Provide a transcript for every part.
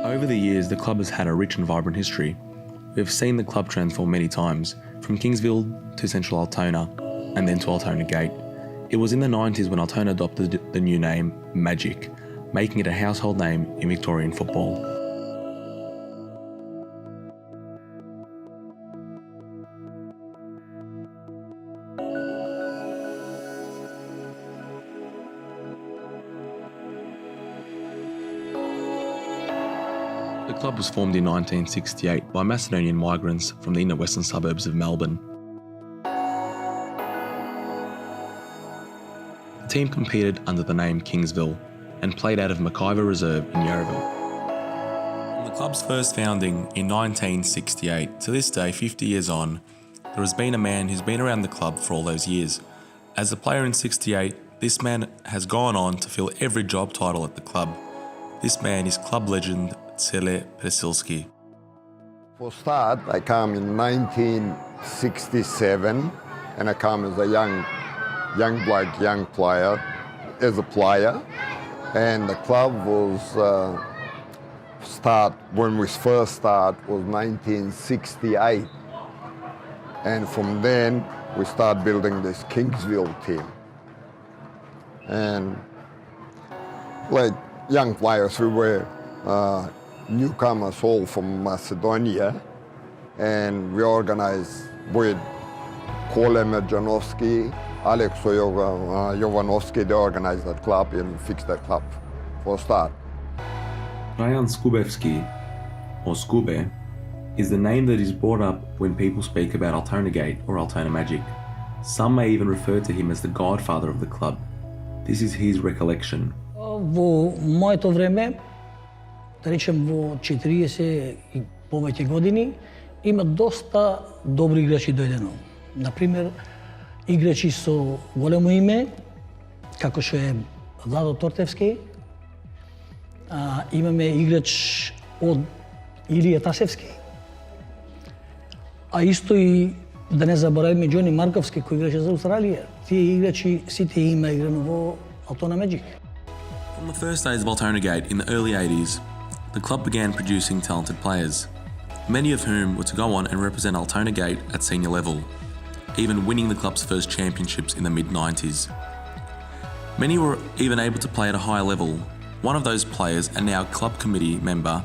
Over the years, the club has had a rich and vibrant history. We have seen the club transform many times, from Kingsville to Central Altona, and then to Altona Gate. It was in the 90s when Altona adopted the new name, Magic, making it a household name in Victorian football. The club was formed in 1968 by Macedonian migrants from the inner western suburbs of Melbourne. The team competed under the name Kingsville and played out of McIver Reserve in Yarraville. From the club's first founding in 1968 to this day, 50 years on, there has been a man who's been around the club for all those years. As a player in 68, this man has gone on to fill every job title at the club. This man is club legend Cele Presilski. For start, I came in 1967 and I came as a young player, and the club was when we first started was 1968, and from then we started building this Kingsville team. And like young players, we were newcomers all from Macedonia, and we organized with Koleme Janovski, Alex Jovanovski, they organized that club and fixed that club for a start. Rajan Skubevski, or Skube, is the name that is brought up when people speak about Altona Gate or Altona Magic. Some may even refer to him as the godfather of the club. This is his recollection. Во моето време, да речем во 40 и повеќе години, има доста добри играчи дојдено. Например, играчи со големо име, како што е Владо Тортевски, имаме играч од Илија Тасевски, а исто и да не заборавиме Џони Марковски кој играше за Австралија. Тие играчи сите има играно во Altona Magic. From the first days of Altona Gate in the early 80s, the club began producing talented players, many of whom were to go on and represent Altona Gate at senior level, even winning the club's first championships in the mid-90s. Many were even able to play at a higher level. One of those players and now club committee member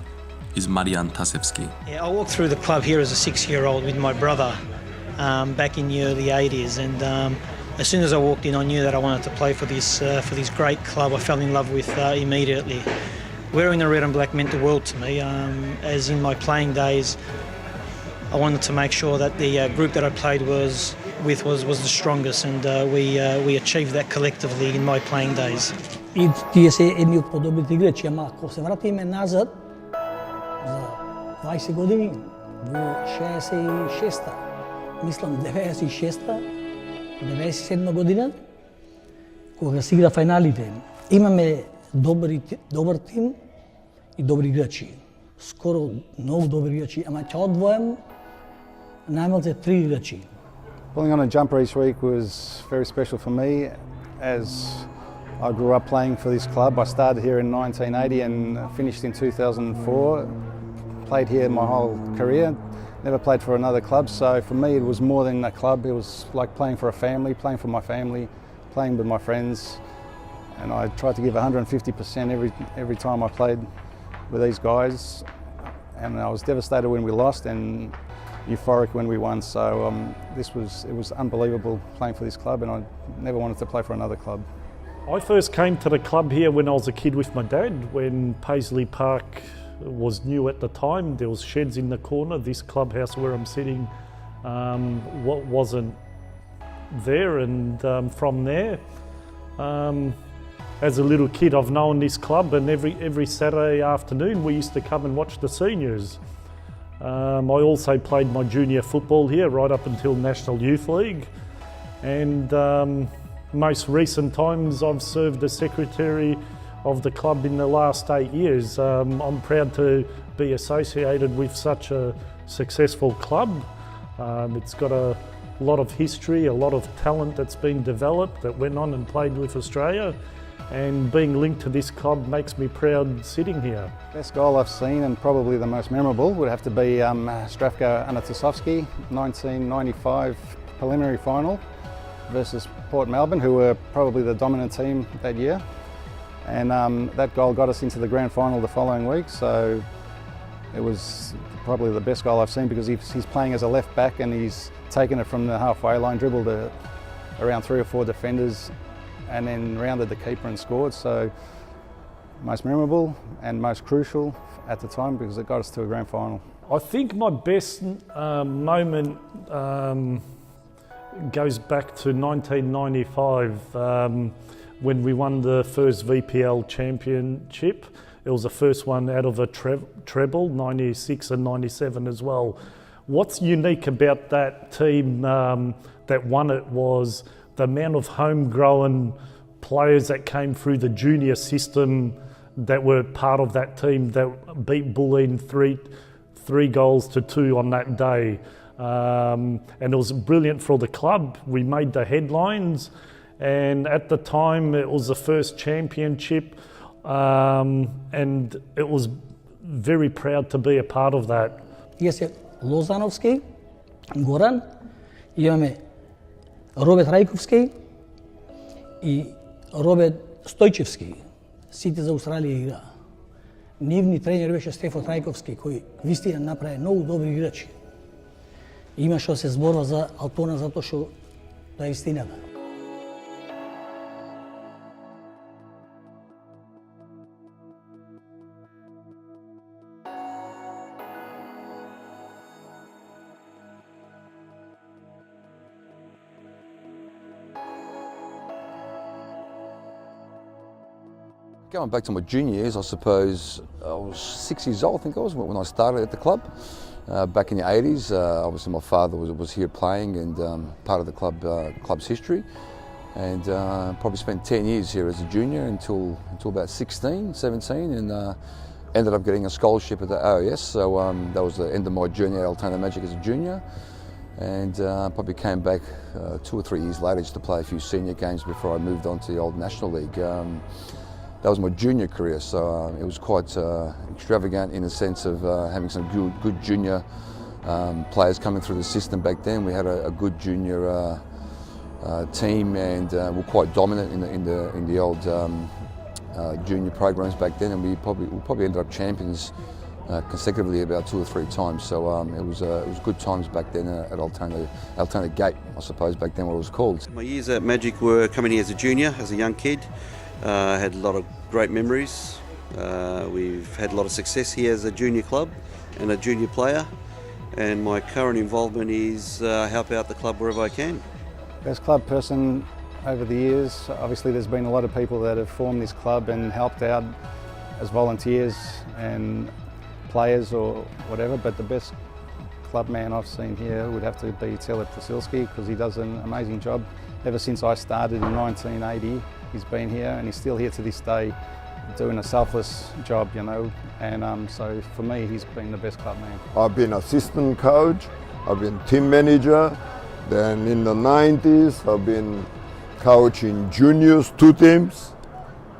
is Marijan Tasevski. Yeah, I walked through the club here as a 6-year-old with my brother back in the early 80s, and as soon as I walked in, I knew that I wanted to play for this great club. I fell in love with immediately. Wearing the red and black meant the world to me, as in my playing days, I wanted to make sure that the group that I played was the strongest, and we achieved that collectively in my playing days. И тие се едни од подобрите играчи, ама ако се вратиме назад за 20 години, во 66-та, мислам 96-та, 97 година, кога се игра финалите, имаме добар тим и добри играчи. Скоро многу добри играчи, ама ќе одвојам најмалку 3 играчи. Pulling on a jumper each week was very special for me, as I grew up playing for this club. I started here in 1980 and finished in 2004. Played here my whole career, never played for another club, so for me it was more than a club. It was like playing for a family, playing for my family, playing with my friends, and I tried to give 150% every time I played with these guys, and I was devastated when we lost and euphoric when we won, so it was unbelievable playing for this club, and I never wanted to play for another club. I first came to the club here when I was a kid with my dad, when Paisley Park was new at the time. There was sheds in the corner. This clubhouse where I'm sitting wasn't there, and from there, as a little kid, I've known this club, and every Saturday afternoon we used to come and watch the seniors. I also played my junior football here right up until National Youth League, and most recent times I've served as secretary of the club in the last 8 years. I'm proud to be associated with such a successful club. It's got a lot of history, a lot of talent that's been developed that went on and played with Australia, and being linked to this club makes me proud sitting here. Best goal I've seen, and probably the most memorable, would have to be Zdravko Anatasovski, 1995 preliminary final versus Port Melbourne, who were probably the dominant team that year. And that goal got us into the grand final the following week, so it was probably the best goal I've seen, because he's playing as a left back and he's taken it from the halfway line, dribbled around 3 or 4 defenders, and then rounded the keeper and scored. So most memorable and most crucial at the time, because it got us to a grand final. I think my best moment goes back to 1995 when we won the first VPL championship. It was the first one out of a treble, 96 and 97 as well. What's unique about that team that won it was the amount of homegrown players that came through the junior system that were part of that team that beat Bulleen 3 goals to 2 on that day. And it was brilliant for the club. We made the headlines, and at the time it was the first championship, and it was very proud to be a part of that. Yes, Лозановски, Горан, имаме Робет Рајковски и Робет Стојчевски. Сите за Австралија играа. Нивни тренер беше Стефан Рајковски, кој вистина направи многу добри играчи. Има што се зборува за Алтона затоа што тоа е вистината. Going back to my junior years, I suppose I was 6 years old, I think I was, when I started at the club. Back in the 80s, obviously my father was here playing and part of the club's history. And probably spent 10 years here as a junior until about 16, 17, and ended up getting a scholarship at the OAS. So that was the end of my journey at Altona Magic as a junior. And probably came back 2 or 3 years later just to play a few senior games before I moved on to the old National League. That was my junior career, so it was quite extravagant in the sense of having some good junior players coming through the system back then. We had a good junior team, and were quite dominant in the old junior programs back then, and we probably ended up champions consecutively about 2 or 3 times. So it was good times back then at Altona Gate, I suppose back then what it was called. My years at Magic were coming here as a junior, as a young kid. Had a lot of great memories. We've had a lot of success here as a junior club and a junior player, and my current involvement is help out the club wherever I can. Best club person over the years, obviously there's been a lot of people that have formed this club and helped out as volunteers and players or whatever, but the best club man I've seen here would have to be Telep Vasilski, because he does an amazing job. Ever since I started in 1980, he's been here, and he's still here to this day doing a selfless job, you know, and so for me he's been the best club man. I've been assistant coach, I've been team manager, then in the 90s I've been coaching juniors, 2 teams,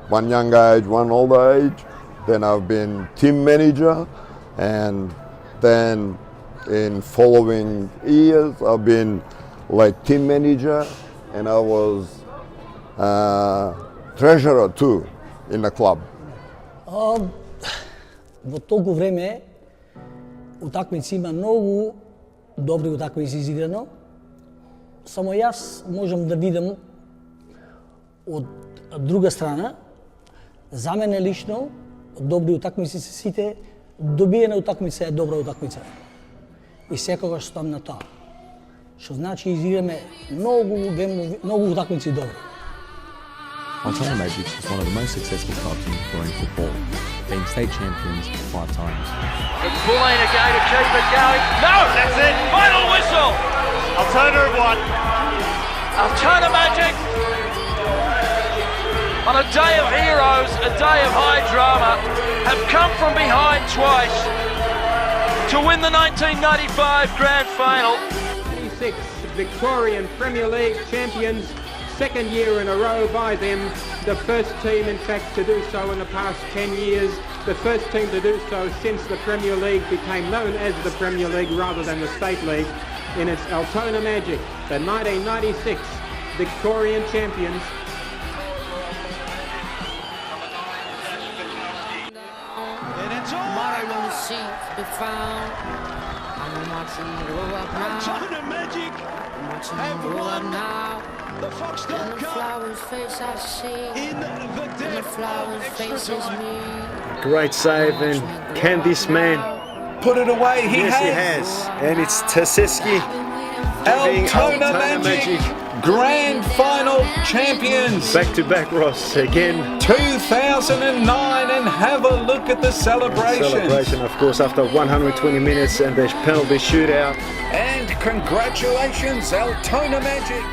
one young age, one older age. Then I've been team manager, and then in following years I've been like team manager, and I was treasurer too in the club. Во толку време утакмици има многу добри утакмици изиграно. Само јас можам да видам од друга страна. За мене лично добри утакмици се сите, добиена утакмица е добра утакмица. И секогаш стам на тоа. Што значи изиграме многу утакмици добри. Altona Magic is one of the most successful clubs in Victorian football, being state champions 5 times. It's Bulleen again to keep it going. No, that's it. Final whistle. Altona have won. Altona Magic, on a day of heroes, a day of high drama, have come from behind twice to win the 1995 grand final. 26 Victorian Premier League champions, second year in a row by them. the first team, in fact, to do so in the past 10 years, the first team to do so since the Premier League became known as the Premier League rather than the State League, in its Altona Magic, the 1996 Victorian champions. Altona Magic have won the Foxtel Cup in the depth of extra time. Great save, and can this man Put it away, yes, he has. And it's Taseski. Altona Magic, Grand Final champions. Back to back, Ross, again. 2009, and have a look at the celebration. Celebration, of course, after 120 minutes and the penalty shootout. And congratulations, Altona Magic.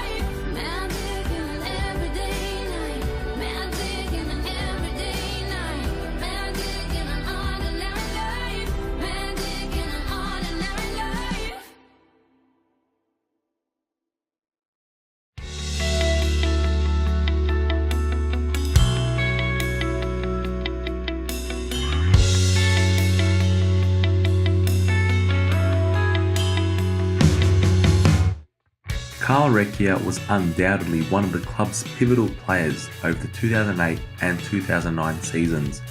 Carl Recchia was undoubtedly one of the club's pivotal players over the 2008 and 2009 seasons.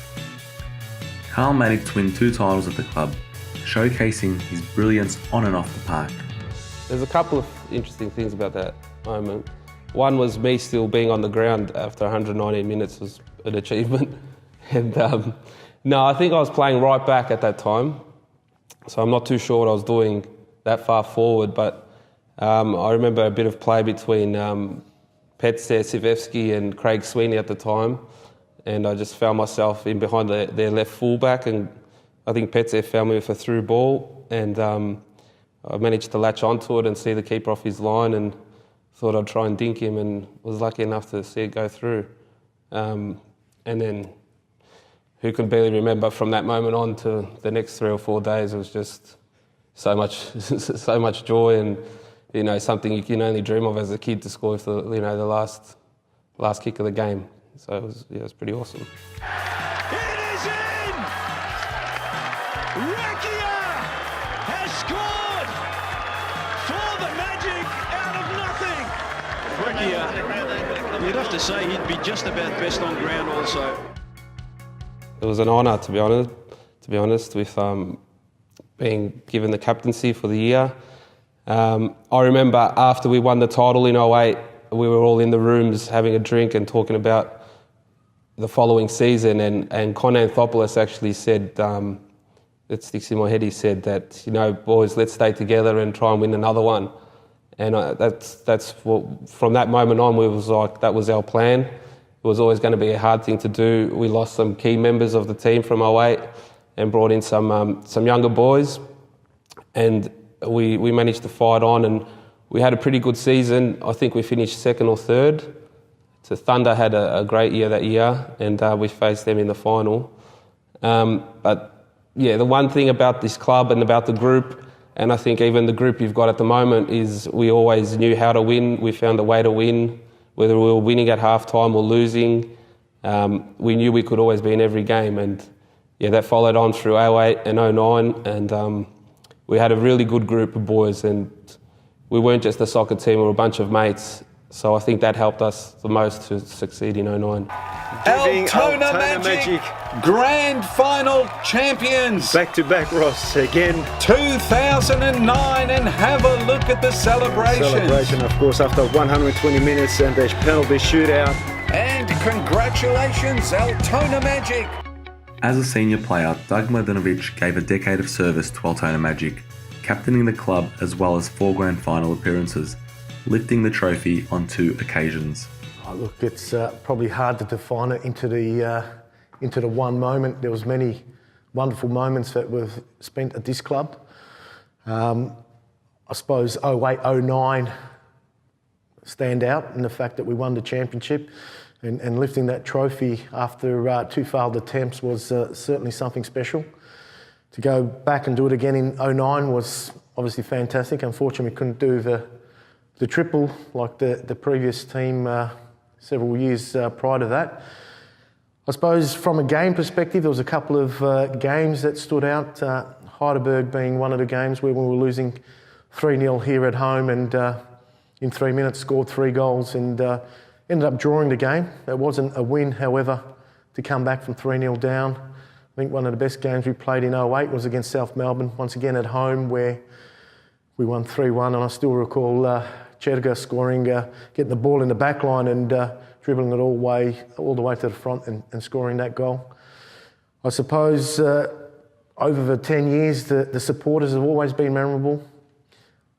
Carl managed to win 2 titles at the club, showcasing his brilliance on and off the park. There's a couple of interesting things about that moment. One was me still being on the ground after 119 minutes was an achievement. And no, I think I was playing right back at that time. So I'm not too sure what I was doing that far forward, but I remember a bit of play between Petr Sivevski and Craig Sweeney at the time, and I just found myself in behind their left fullback, and I think Petr found me with a through ball, and I managed to latch onto it and see the keeper off his line, and thought I'd try and dink him, and was lucky enough to see it go through. And then, who can barely remember from that moment on to the next 3 or 4 days? It was just so much joy, and something you can only dream of as a kid to score with the last kick of the game. So it was pretty awesome. It is in! Recchia has scored for the Magic out of nothing. Recchia, you'd have to say he'd be just about best on ground also. It was an honour, to be honest, with being given the captaincy for the year. I remember after we won the title in 2008, we were all in the rooms having a drink and talking about the following season, and Con Anthopoulos actually said, it sticks in my head, he said that, boys, let's stay together and try and win another one. And that's what, from that moment on, we was like, that was our plan. It was always going to be a hard thing to do. We lost some key members of the team from 2008 and brought in some younger boys, and we managed to fight on, and we had a pretty good season. I think we finished 2nd or 3rd. So Thunder had a great year that year, and we faced them in the final. But yeah, the one thing about this club and about the group, and I think even the group you've got at the moment, is we always knew how to win. We found a way to win, whether we were winning at half-time or losing. We knew we could always be in every game, and yeah, that followed on through 2008 and 2009, and we had a really good group of boys, and we weren't just a soccer team, we were a bunch of mates. So I think that helped us the most to succeed in 2009. Altona Magic, Grand Final champions. Back to back, Ross, again. 2009, and have a look at the celebration. Celebration, of course, after 120 minutes and the penalty shootout. And congratulations, Altona Magic. As a senior player, Doug Mladenovic gave a decade of service to Altona Magic, captaining the club as well as 4 grand final appearances, lifting the trophy on 2 occasions. Oh, look, it's probably hard to define it into the one moment. There was many wonderful moments that were spent at this club. I suppose 08, 09 stand out in the fact that we won the championship. And lifting that trophy after 2 failed attempts was certainly something special. To go back and do it again in 2009 was obviously fantastic. Unfortunately, we couldn't do the triple like the previous team several years prior to that. I suppose from a game perspective, there was a couple of games that stood out. Heidelberg being one of the games where we were losing 3-0 here at home, and in 3 minutes scored 3 goals and ended up drawing the game. It wasn't a win, however, to come back from 3-0 down. I think one of the best games we played in 2008 was against South Melbourne, once again at home, where we won 3-1, and I still recall Cherga scoring, getting the ball in the back line and dribbling it all the way to the front and scoring that goal. I suppose over the 10 years, the supporters have always been memorable.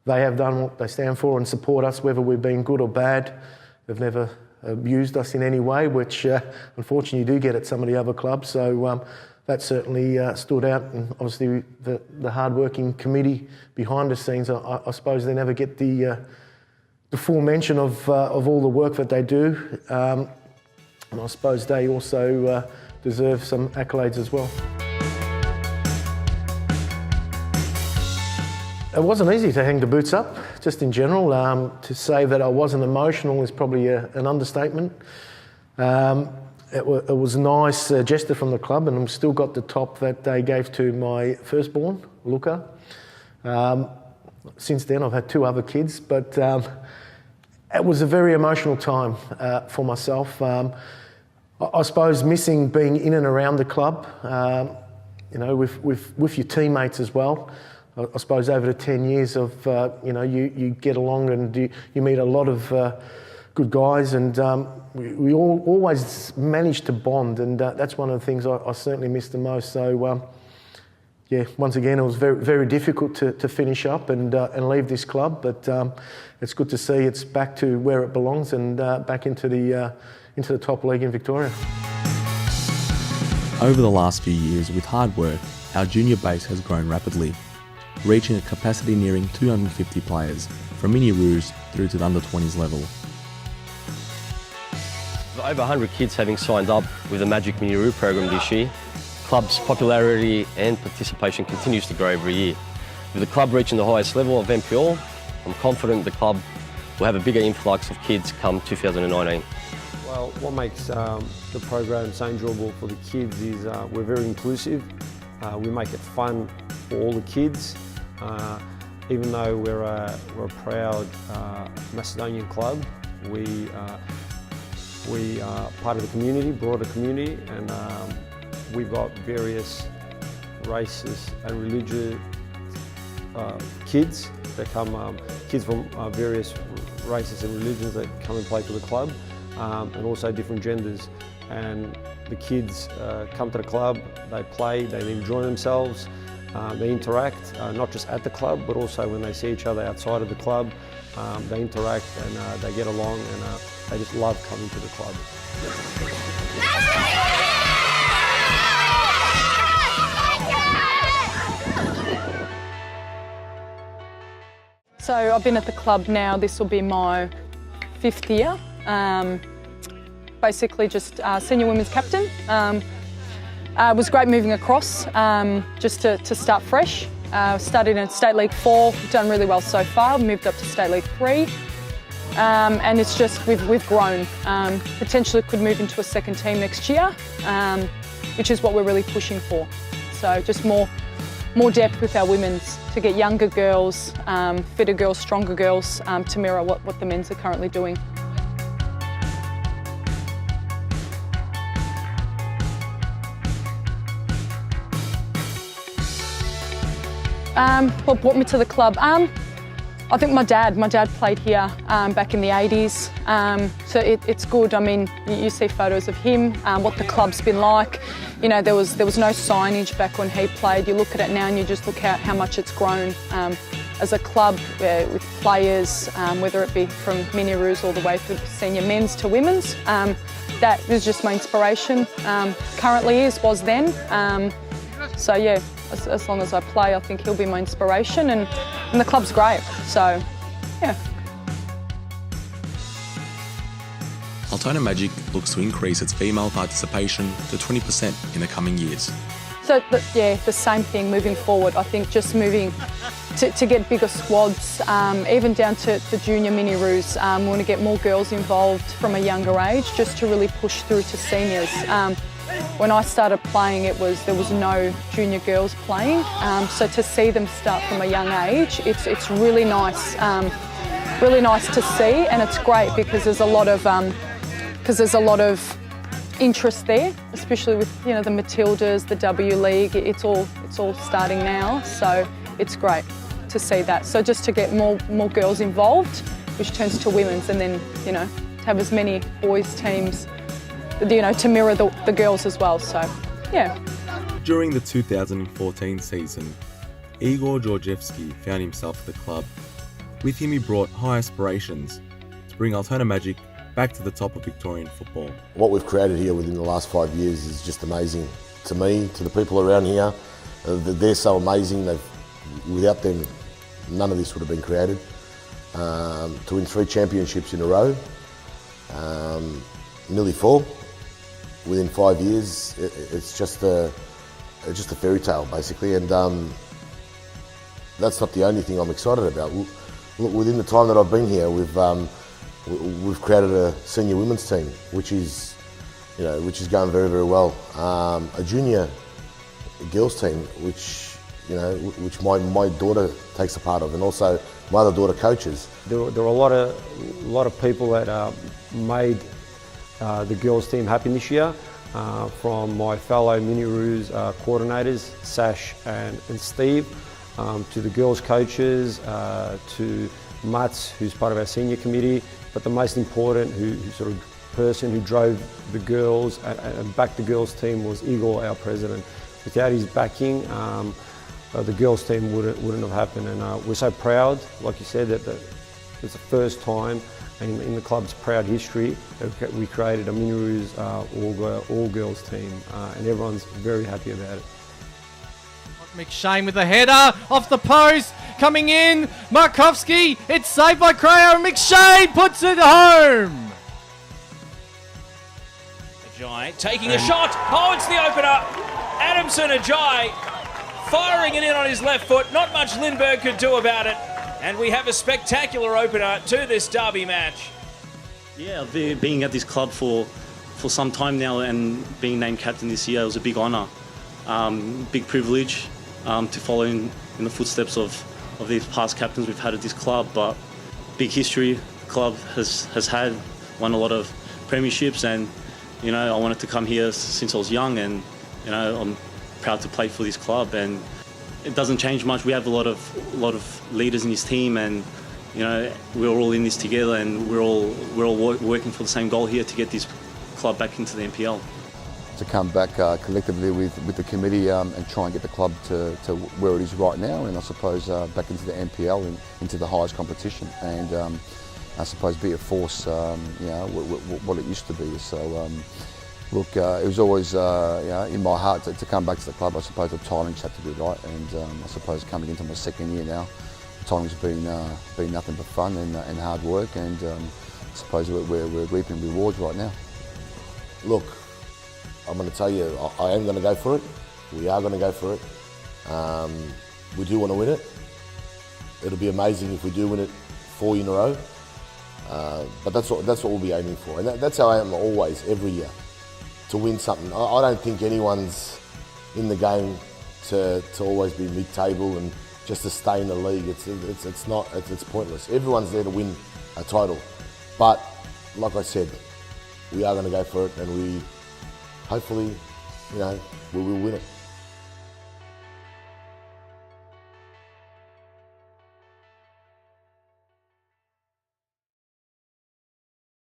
They have done what they stand for and support us, whether we've been good or bad. They've never abused us in any way, which unfortunately you do get at some of the other clubs. So that certainly stood out, and obviously the hard-working committee behind the scenes, I suppose they never get the full mention of all the work that they do, and I suppose they also deserve some accolades as well. It wasn't easy to hang the boots up, just in general. To say that I wasn't emotional is probably an understatement. It was a nice gesture from the club, and I've still got the top that they gave to my firstborn, Luca. Since then, I've had 2 other kids, but it was a very emotional time for myself. I suppose missing being in and around the club, with your teammates as well. I suppose over the 10 years of, you get along and you meet a lot of good guys, and we all always managed to bond, and that's one of the things I certainly miss the most. So, once again, it was very, very difficult to finish up and leave this club, but it's good to see it's back to where it belongs and back into the top league in Victoria. Over the last few years, with hard work, our junior base has grown rapidly, reaching a capacity nearing 250 players, from mini roos through to the under-20s level. With over 100 kids having signed up with the Magic Mini Roo program this year, the club's popularity and participation continues to grow every year. With the club reaching the highest level of NPL, I'm confident the club will have a bigger influx of kids come 2019. Well, what makes the program so enjoyable for the kids is we're very inclusive. We make it fun for all the kids. Even though we're a proud Macedonian club, we are part of the community, broader community, and we've got various races and religious kids that come, kids from various races and religions that come and play for the club, and also different genders. And the kids come to the club, they play, they enjoy themselves. They interact, not just at the club, but also when they see each other outside of the club. They interact and they get along, and they just love coming to the club. So I've been at the club now, this will be my 5th year. Basically just senior women's captain. It was great moving across, just to start fresh. Started in State League 4, done really well so far, moved up to State League 3. And it's just, we've grown. Potentially could move into a second team next year, which is what we're really pushing for. So just more depth with our women's, to get younger girls, fitter girls, stronger girls, to mirror what the men's are currently doing. What brought me to the club? I think my dad played here back in the 80s, so it's good. I mean, you see photos of him, what the club's been like. You know, there was no signage back when he played. You look at it now and you just look at how much it's grown as a club with players, whether it be from mini roos all the way through senior men's to women's. That is just my inspiration. Currently was then. So yeah, as long as I play, I think he'll be my inspiration, and the club's great, so yeah. Altona Magic looks to increase its female participation to 20% in the coming years. So yeah, the same thing moving forward. I think just moving to get bigger squads, even down to the junior mini-roos. We want to get more girls involved from a younger age, just to really push through to seniors. When I started playing, there was no junior girls playing, so to see them start from a young age, it's really nice to see, and it's great because there's a lot of interest there, especially with the Matildas, the W League. It's all starting now, so it's great to see that. So just to get more girls involved, which turns to women's, and then to have as many boys teams, to mirror the girls as well. So yeah. During the 2014 season, Igor Georgievski found himself at the club. With him, he brought high aspirations to bring Altona Magic back to the top of Victorian football. What we've created here within the last 5 years is just amazing to me, to the people around here. They're so amazing. Without them, none of this would have been created. To win 3 championships in a row, nearly 4 within 5 years, it's just a fairy tale basically, and that's not the only thing I'm excited about. Within the time that I've been here, we've created a senior women's team, which is going very, very well. A junior girls team, which my daughter takes a part of, and also my other daughter coaches. There were a lot of people that made the girls team happen this year, from my fellow mini-roos coordinators, Sash and Steve, to the girls coaches, to Mats, who's part of our senior committee, but the most important person who drove the girls and backed the girls team was Igor, our president. Without his backing, the girls team wouldn't have happened, and we're so proud, like you said, that it's the first time in the club's proud history that we created a mini-roos all-girls team, and everyone's very happy about it. McShane with the header off the post, coming in, Markovski, it's saved by Creo, and McShane puts it home. Ajay taking a shot, oh, it's the opener, Adamson Ajay firing it in on his left foot, not much Lindbergh could do about it, and we have a spectacular opener to this derby match. Yeah, being at this club for some time now and being named captain this year was a big honour, big privilege. To follow in the footsteps of these past captains we've had at this club, but big history the club has had, won a lot of premierships, and I wanted to come here since I was young, and I'm proud to play for this club, and it doesn't change much. We have a lot of leaders in this team, and we're all in this together, and we're all working for the same goal here, to get this club back into the NPL. To come back collectively with the committee and try and get the club to where it is right now, and I suppose back into the NPL and into the highest competition, and I suppose be a force, what it used to be. So look, it was always in my heart to come back to the club. I suppose the timings had to be right, and I suppose coming into my second year now, the timing's been nothing but fun and hard work, and I suppose we're reaping rewards right now. Look, I'm going to tell you, I am going to go for it. We are going to go for it. We do want to win it. It'll be amazing if we do win it 4 in a row. But that's what we'll be aiming for. And that's how I am always, every year, to win something. I don't think anyone's in the game to always be mid-table and just to stay in the league. It's pointless. Everyone's there to win a title. But, like I said, we are going to go for it, and hopefully, we will win it.